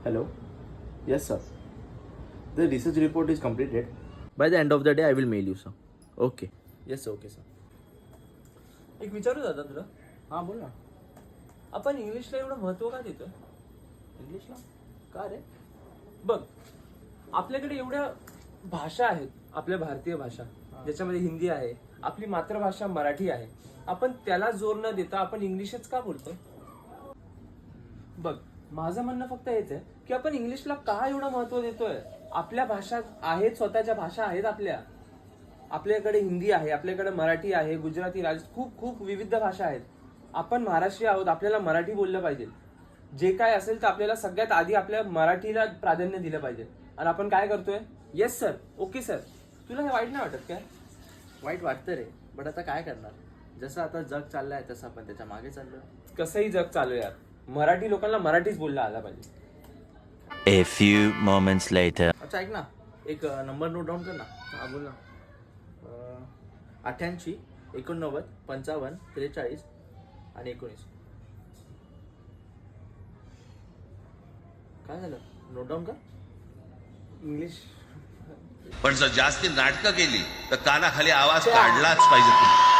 Hello. Yes, sir. The research report is completed. By the end of the day, I will mail you, sir. Okay. Yes, sir. Okay, sir. एक विचारू दादा तुला, हां बोल ना. आपण इंग्लिशला एवढं महत्व का देतोय? इंग्लिशला का रे? बघ, आपल्याकडे एवढ्या भाषा आहेत, आपल्या भारतीय भाषा, ज्याच्यामध्ये हिंदी आहे, आपली मातृभाषा मराठी आहे. आपण त्याला जोर न देता आपण इंग्लिशच का बोलतोय? बघ, माझं म्हणणं फक्त हेच आहे की आपण इंग्लिशला का एवढं महत्व देतोय? आपल्या भाषा आहेत, स्वतःच्या भाषा आहेत आपल्या. आपल्याकडे हिंदी आहे, आपल्याकडे मराठी आहे, गुजराती, खूप खूप विविध भाषा आहेत. आपण महाराष्ट्रीय आहोत, आपल्याला मराठी बोललं पाहिजे. जे काय असेल तर आपल्याला सगळ्यात आधी आपल्या मराठीला प्राधान्य दिलं पाहिजे. आणि आपण काय करतोय? Yes sir, okay sir. तुला हे वाईट नाही वाटत काय? वाईट वाटतं रे, बट आता काय करणार? जसं आता जग चाललंय तसं आपण त्याच्या मागे चाललोय. कसंही जग चालू यार, मराठी लोकांना मराठीच बोलला आला पाहिजे. A few moments later. अच्छा ऐक ना, एक नंबर नोट डाऊन कर ना. हा बोल ना. 88 89 55 43 आणि 19. काय झालं? नोट डाऊन कर. इंग्लिश पण जर जास्ती नाटकं केली तर कानाखाली आवाज काढलाच पाहिजे तुम्ही.